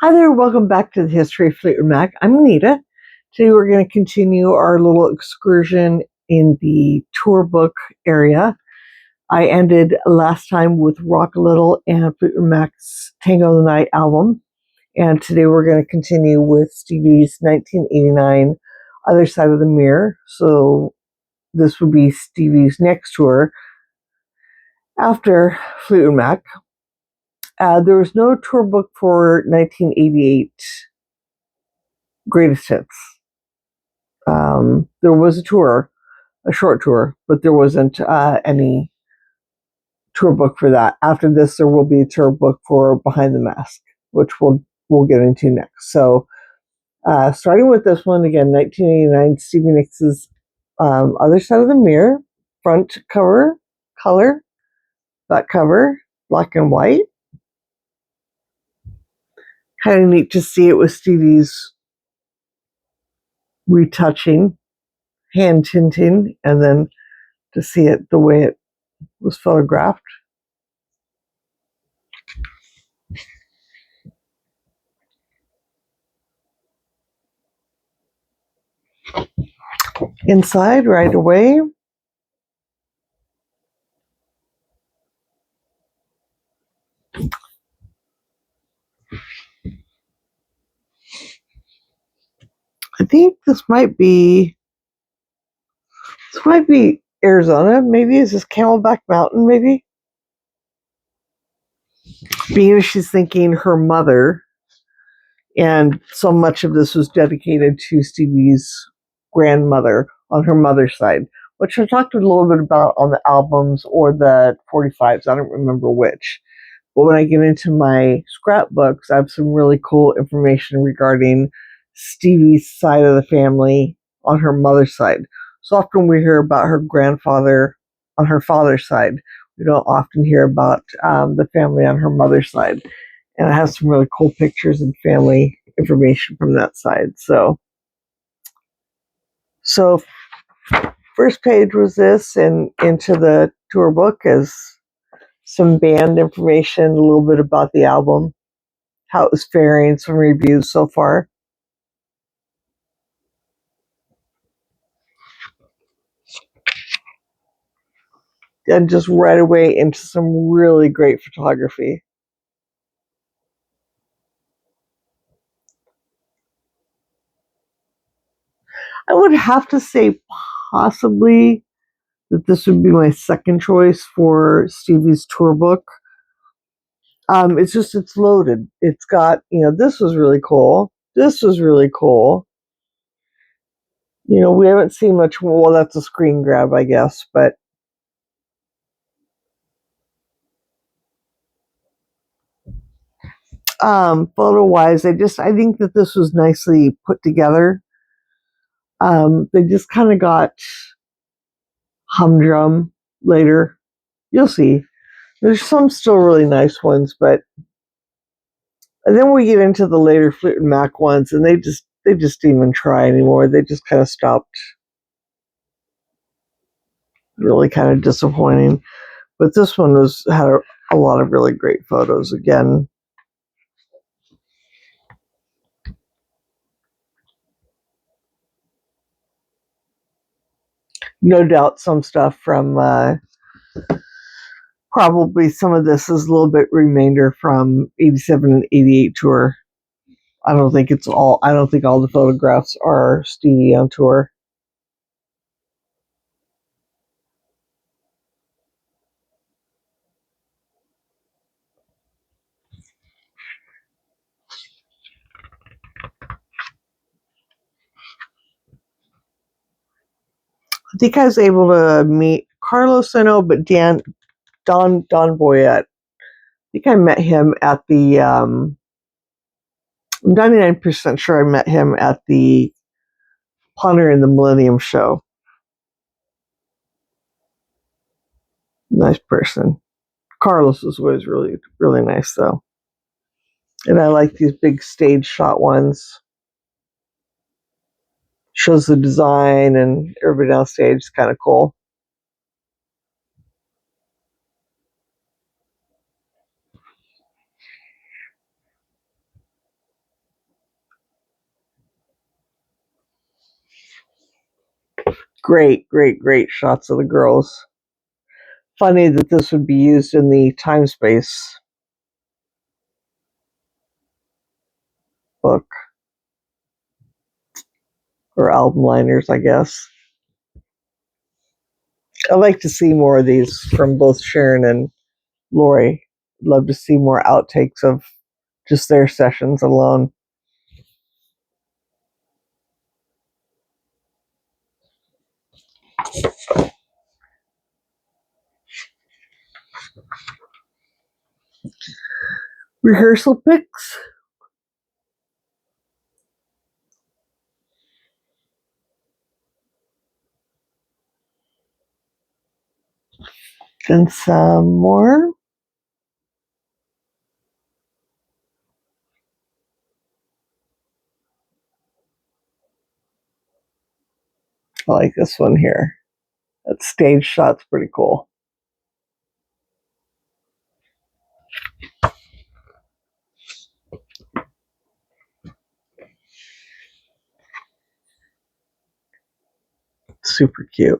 Hi there, welcome back to the History of Fleetwood Mac. I'm Anita. Today we're going to continue our little excursion in the tour book area. I ended last time with Rock a Little and Fleetwood Mac's Tango of the Night album. And today we're going to continue with Stevie's 1989 Other Side of the Mirror. So this would be Stevie's next tour after Fleetwood Mac. There was no tour book for 1988 Greatest Hits. There was a tour, a short tour, but there wasn't any tour book for that. After this, there will be a tour book for Behind the Mask, which we'll get into next. So, starting with this one again, 1989, Stevie Nicks' Other Side of the Mirror, front cover, color, back cover, black and white. Kind of neat to see it with Stevie's retouching, hand tinting, and then to see it the way it was photographed. Inside right away. I think this might be Arizona. Maybe is this Camelback Mountain? Maybe being she's thinking her mother, and so much of this was dedicated to Stevie's grandmother on her mother's side, which I talked a little bit about on the albums or the 45s. I don't remember which. But when I get into my scrapbooks, I have some really cool information regarding Stevie's side of the family on her mother's side. So often we hear about her grandfather on her father's side. We don't often hear about the family on her mother's side. And I have some really cool pictures and family information from that side. So first page was this, and into the tour book is some band information, a little bit about the album, how it was faring, some reviews so far. And just right away into some really great photography. I would have to say possibly that this would be my second choice for Stevie's tour book. It's loaded. It's got, this was really cool. This was really cool. We haven't seen much. Well, that's a screen grab, I guess, but photo wise, I think that this was nicely put together. They just kind of got humdrum later. You'll see. There's some still really nice ones, but and then we get into the later Fleetwood Mac ones, and they just didn't even try anymore. They just kind of stopped. Really kind of disappointing. But this one had a lot of really great photos again. No doubt some stuff from probably some of this is a little bit remainder from 87 and 88 tour. I don't think all the photographs are Stevie on tour. I think I was able to meet Carlos, I know, but Don Boyette. I think I met him at the I'm 99% sure I met him at the Punter in the Millennium Show. Nice person. Carlos was really, really nice, though. And I like these big stage shot ones. Shows the design and everybody on stage. It's kind of cool. Great, great, great shots of the girls. Funny that this would be used in the time space book or album liners, I guess. I'd like to see more of these from both Sharon and Lori. Love to see more outtakes of just their sessions alone. Rehearsal pics. And some more. I like this one here. That stage shot's pretty cool. Super cute.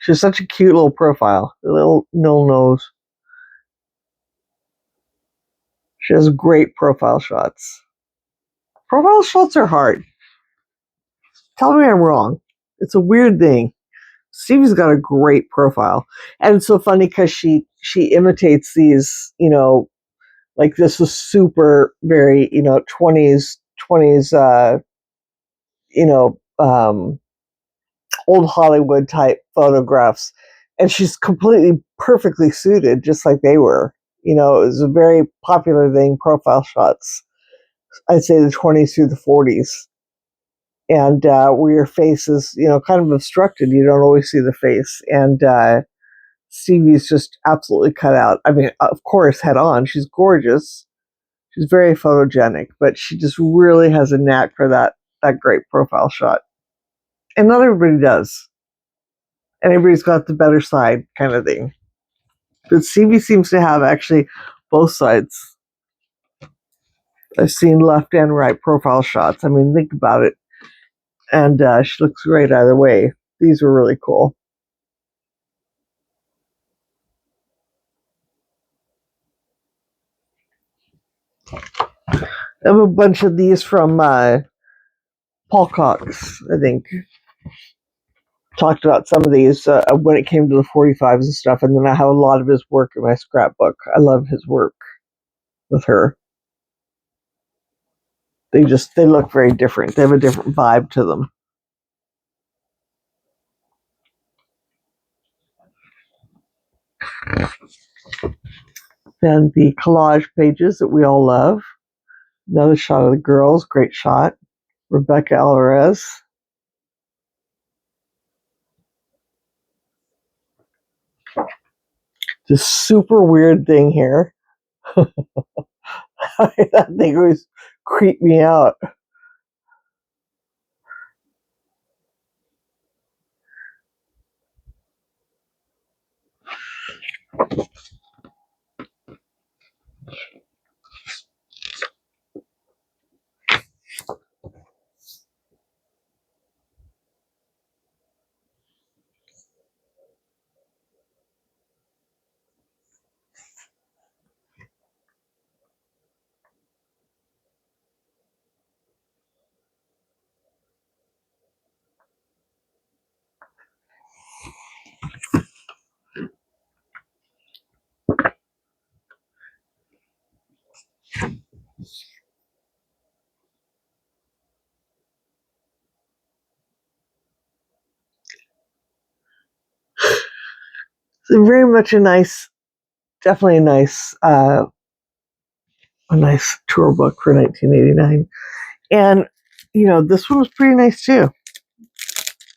She's such a cute little profile. A little nose. She has great profile shots. Profile shots are hard. Tell me I'm wrong. It's a weird thing. Stevie's got a great profile. And it's so funny because she imitates these, like this was super very, 20s, old Hollywood type photographs. And she's completely perfectly suited, just like they were. It was a very popular thing, profile shots. I'd say the 20s through the 40s. And where your face is, kind of obstructed. You don't always see the face. And Stevie's just absolutely cut out. I mean, of course, head on. She's gorgeous. She's very photogenic, but she just really has a knack for that great profile shot. And not everybody does. And everybody's got the better side kind of thing. But Stevie seems to have actually both sides. I've seen left and right profile shots. I mean, think about it. And she looks great either way. These were really cool. I have a bunch of these from Paul Cox, I think. Talked about some of these when it came to the 45s and stuff, and then I have a lot of his work in my scrapbook. I love his work with her. They look very different. They have a different vibe to them. Then the collage pages that we all love. Another shot of the girls, great shot. Rebecca Alvarez. This super weird thing here. That thing always creeped me out. So very much definitely a nice tour book for 1989. And, this one was pretty nice too.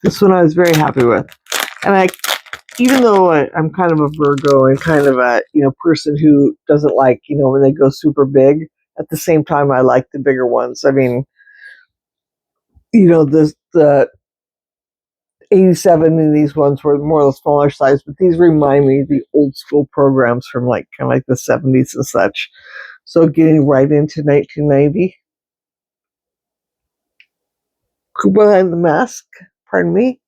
This one I was very happy with. And even though I'm kind of a Virgo and kind of a, person who doesn't like, when they go super big, at the same time, I like the bigger ones. I mean, the 87 and these ones were more of the smaller size, but these remind me of the old school programs from kind of like the 70s and such. So getting right into 1990. Cuba and the Mask, pardon me.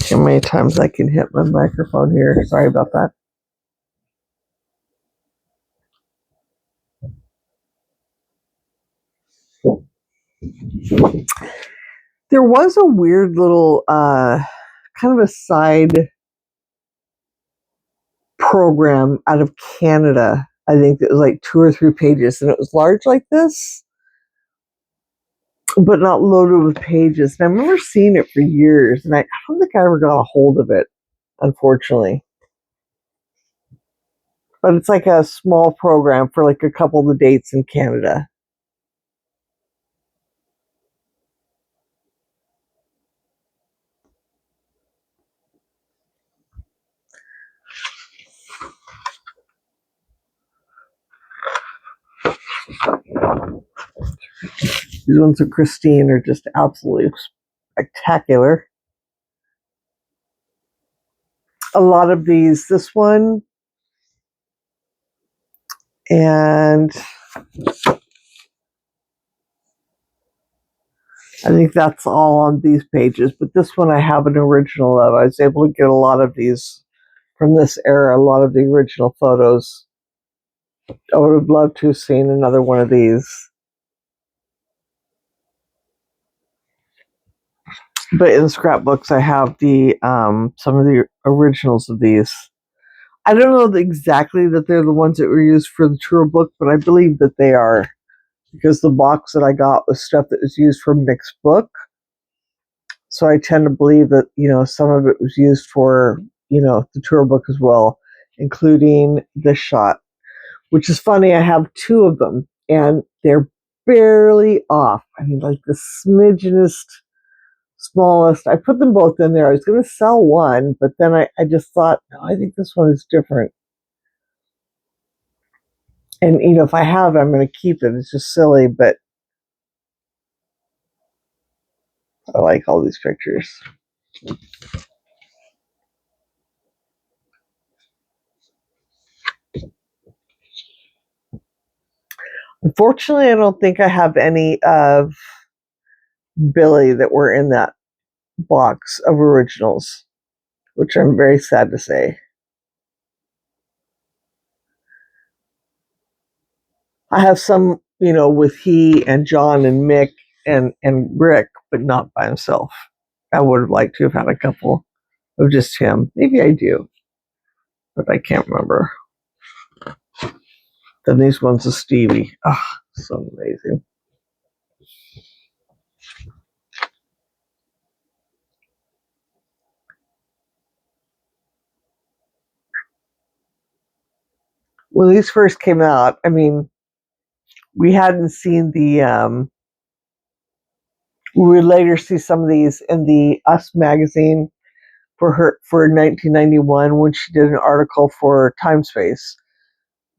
How many times I can hit my microphone here. Sorry about that. There was a weird little kind of a side program out of Canada. I think it was like 2 or 3 pages, and it was large like this, but not loaded with pages. And I remember seeing it for years, and I don't think I ever got a hold of it, unfortunately. But it's like a small program for like a couple of the dates in Canada. These ones of Christine are just absolutely spectacular. A lot of these, this one, and I think that's all on these pages, but this one I have an original of. I was able to get a lot of these from this era, a lot of the original photos. I would have loved to have seen another one of these. But in the scrapbooks, I have the some of the originals of these. I don't know exactly that they're the ones that were used for the tour book, but I believe that they are, because the box that I got was stuff that was used for mixed book. So I tend to believe that, some of it was used for, the tour book as well, including this shot, which is funny. I have 2 of them, and they're barely off. I mean, like the smidgenest, smallest. I put them both in there. I was going to sell one, but then I just thought, no, I think this one is different. And, if I have it, I'm going to keep it. It's just silly, but I like all these pictures. Unfortunately, I don't think I have any of Billy that were in that box of originals, which I'm very sad to say. I have some, with he and John and Mick and Rick, but not by himself. I would have liked to have had a couple of just him. Maybe I do, but I can't remember. Then these ones of Stevie. Ah, so amazing. When these first came out, I mean, we hadn't seen the we would later see some of these in the Us magazine for 1991 when she did an article for Time Space.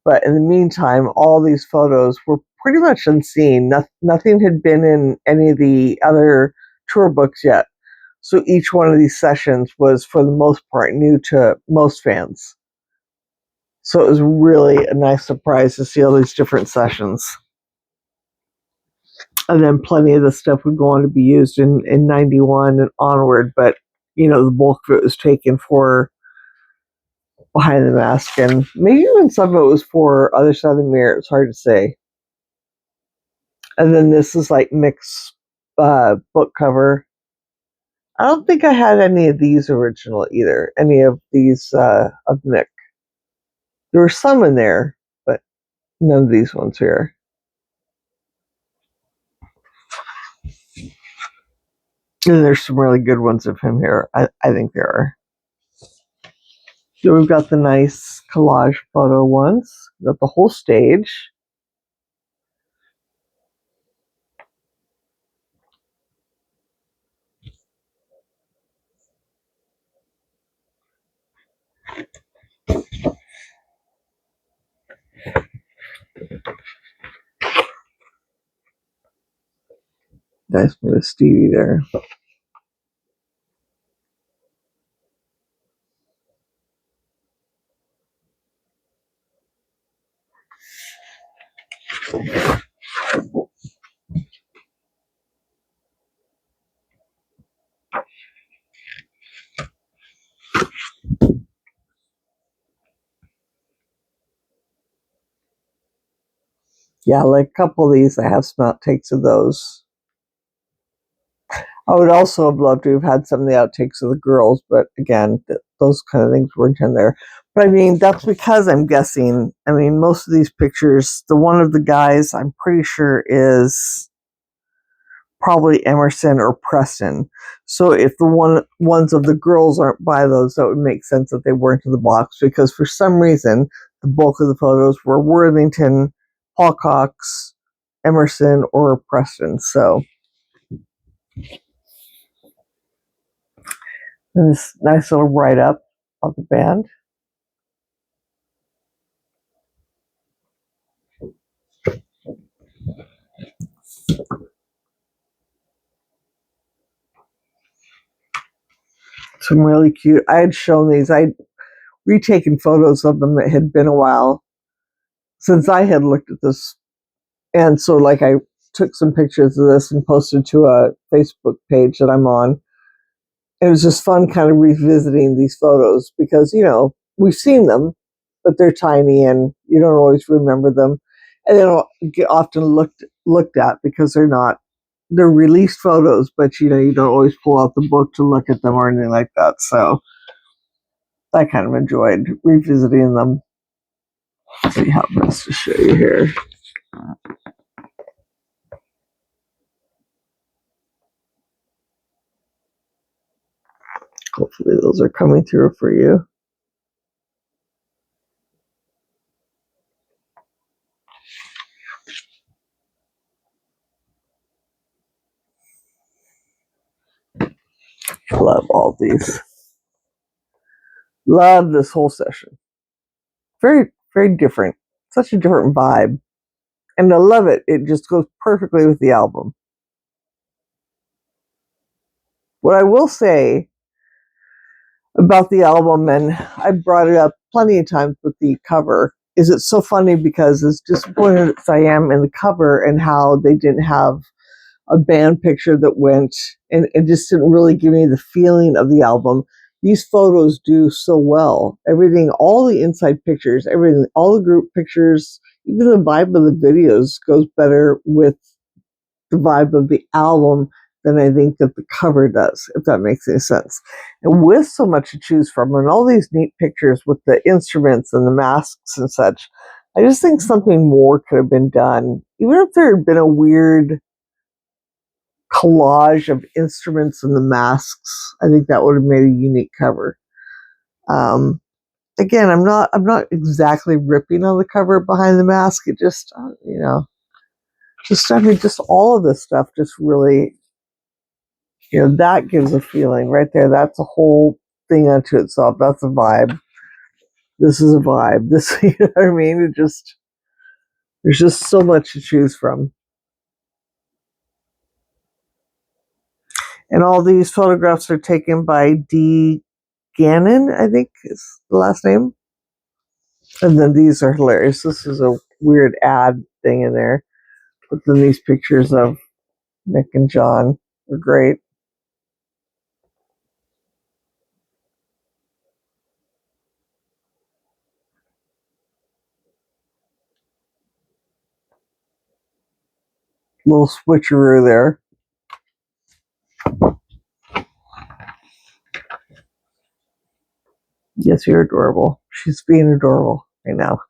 But in the meantime, all these photos were pretty much unseen. Nothing had been in any of the other tour books yet. So each one of these sessions was, for the most part, new to most fans. So it was really a nice surprise to see all these different sessions. And then plenty of the stuff would go on to be used in 91 and onward. But, the bulk of it was taken for Behind the Mask, and maybe even some of it was for Other Side of the Mirror. It's hard to say. And then this is like Mick's book cover. I don't think I had any of these original either. Any of these of Mick. There were some in there, but none of these ones here. And there's some really good ones of him here. I think there are. So we've got the nice collage photo ones. We've got the whole stage. Nice one with Stevie there. Yeah, like a couple of these, I have some outtakes of those. I would also have loved to have had some of the outtakes of the girls, but again, those kind of things weren't in there. But I mean, that's because I'm guessing. I mean, most of these pictures, the one of the guys, I'm pretty sure is probably Emerson or Preston. So if the ones of the girls aren't by those, that would make sense that they weren't in the box, because for some reason the bulk of the photos were Worthington, Paul Cox, Emerson, or Preston. So this nice little write up of the band. Some really cute. I had shown these. I'd retaken photos of them. It had been a while since I had looked at this, and so like I took some pictures of this and posted to a Facebook page that I'm on. It was just fun kind of revisiting these photos because, we've seen them, but they're tiny and you don't always remember them. And they don't get often looked at because they're released photos, but you don't always pull out the book to look at them or anything like that. So I kind of enjoyed revisiting them. Let's see how best to show you here. Hopefully those are coming through for you. Love all these. Love this whole session. Very, very different. Such a different vibe. And I love it. It just goes perfectly with the album. What I will say about the album, and I brought it up plenty of times with the cover, is it's so funny because as disappointed as I am in the cover and how they didn't have a band picture that went, and it just didn't really give me the feeling of the album. These photos do so well. Everything, all the inside pictures, everything, all the group pictures, even the vibe of the videos goes better with the vibe of the album than I think that the cover does, if that makes any sense. And with so much to choose from and all these neat pictures with the instruments and the masks and such, I just think something more could have been done. Even if there had been a weird collage of instruments and the masks, I think that would have made a unique cover. Again, I'm not exactly ripping on the cover behind the mask. It just, just all of this stuff just really, that gives a feeling right there. That's a whole thing unto itself. That's a vibe. This is a vibe. This, you know what I mean? There's just so much to choose from. And all these photographs are taken by D. Gannon, I think is the last name. And then these are hilarious. This is a weird ad thing in there. But then these pictures of Nick and John are great. Little switcheroo there. Yes, you're adorable. She's being adorable right now.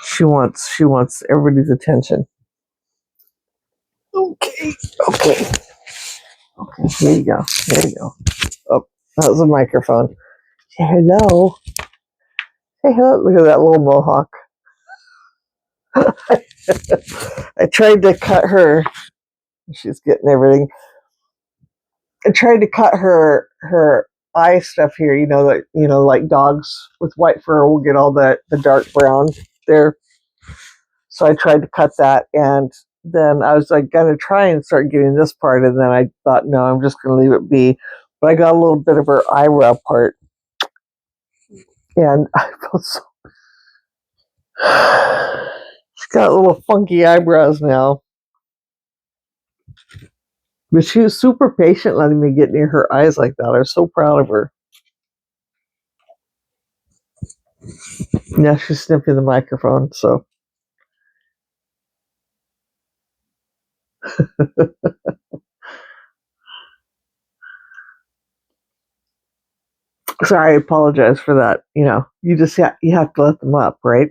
She wants everybody's attention. Okay. Here you go. Oh, that was a microphone. Say hello. Say hello. Look at that little mohawk. I tried to cut her. She's getting everything. I tried to cut her eye stuff here. Like dogs with white fur will get all the dark brown there. So I tried to cut that, and then I was like gonna try and start getting this part, and then I thought, no, I'm just gonna leave it be. But I got a little bit of her eyebrow part, and I felt so. She's got little funky eyebrows now. But she was super patient letting me get near her eyes like that. I was so proud of her. Now she's sniffing the microphone, so. Sorry, I apologize for that. You know, you just you have to let them up, right?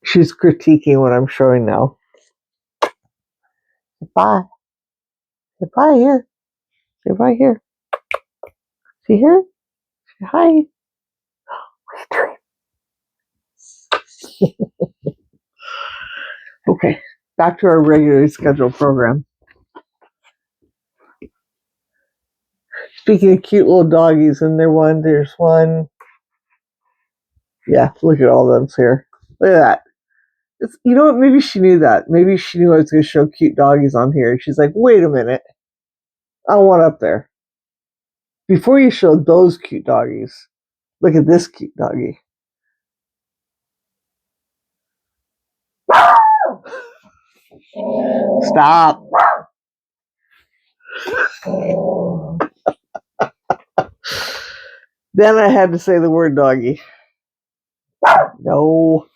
She's critiquing what I'm showing now. Bye. Say bye here. Say bye here. See here? Say hi. What are you doing? Okay, back to our regularly scheduled program. Speaking of cute little doggies, and there's one. Yeah, look at all those here. Look at that. You know what? Maybe she knew that. Maybe she knew I was going to show cute doggies on here. She's like, wait a minute. I want up there. Before you show those cute doggies, look at this cute doggie. Stop. Then I had to say the word doggy. No.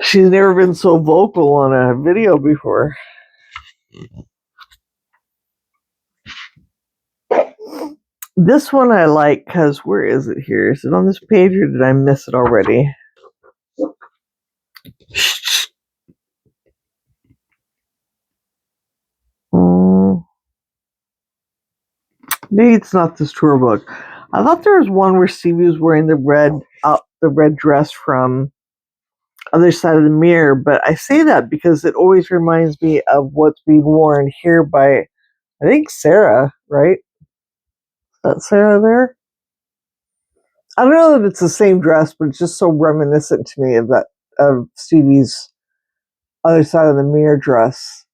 She's never been so vocal on a video before. This one I like because where is it here? Is it on this page or did I miss it already? Maybe it's not this tour book. I thought there was one where Stevie was wearing the red dress from Other Side of the Mirror, but I say that because it always reminds me of what's being worn here by, I think, Sarah, right? Is that Sarah there? I don't know that it's the same dress, but it's just so reminiscent to me of Stevie's Other Side of the Mirror dress.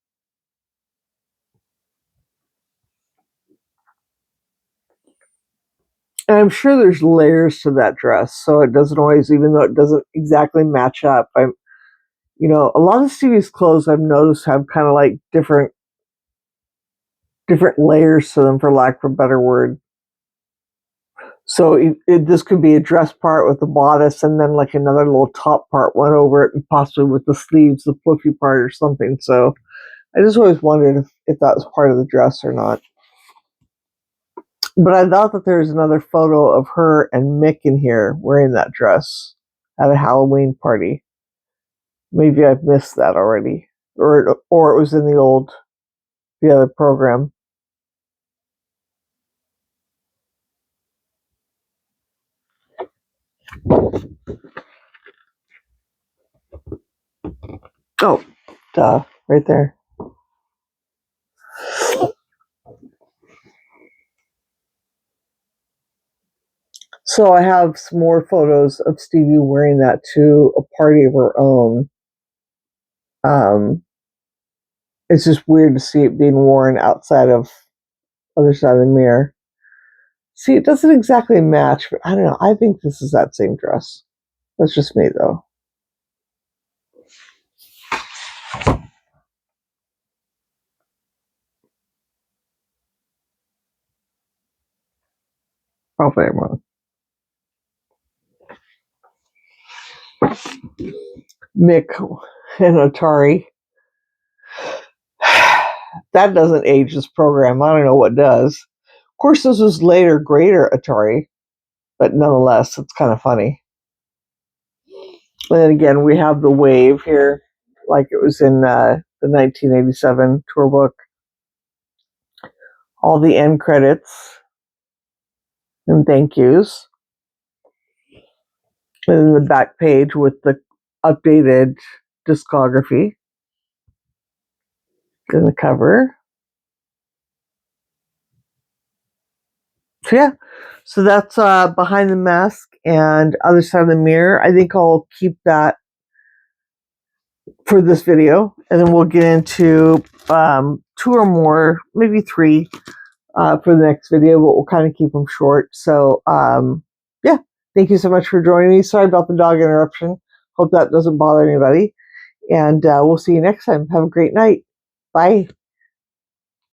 And I'm sure there's layers to that dress, so it doesn't always, even though it doesn't exactly match up. A lot of Stevie's clothes I've noticed have kind of like different layers to them, for lack of a better word. So this could be a dress part with the bodice, and then like another little top part went over it, and possibly with the sleeves, the fluffy part or something. So I just always wondered if that was part of the dress or not. But I thought that there was another photo of her and Mick in here wearing that dress at a Halloween party. Maybe I've missed that already, or it was in the other program. Oh, duh, right there. So I have some more photos of Stevie wearing that to a party of her own. It's just weird to see it being worn outside of Other Side of the Mirror. See, it doesn't exactly match, but I don't know. I think this is that same dress. That's just me, though. Probably I'm wrong. Mick and Atari. That doesn't age this program. I don't know what does. Of course, this was later, greater Atari, but nonetheless, it's kind of funny. And then again, we have the wave here, like it was in the 1987 tour book. All the end credits and thank yous. And then the back page with the updated discography. And the cover. So yeah, so that's Behind the Mask and Other Side of the Mirror. I think I'll keep that for this video, and then we'll get into 2 or more, maybe 3 for the next video, but we'll kind of keep them short. So yeah, thank you so much for joining me. Sorry about the dog interruption. Hope that doesn't bother anybody. And we'll see you next time. Have a great night. Bye.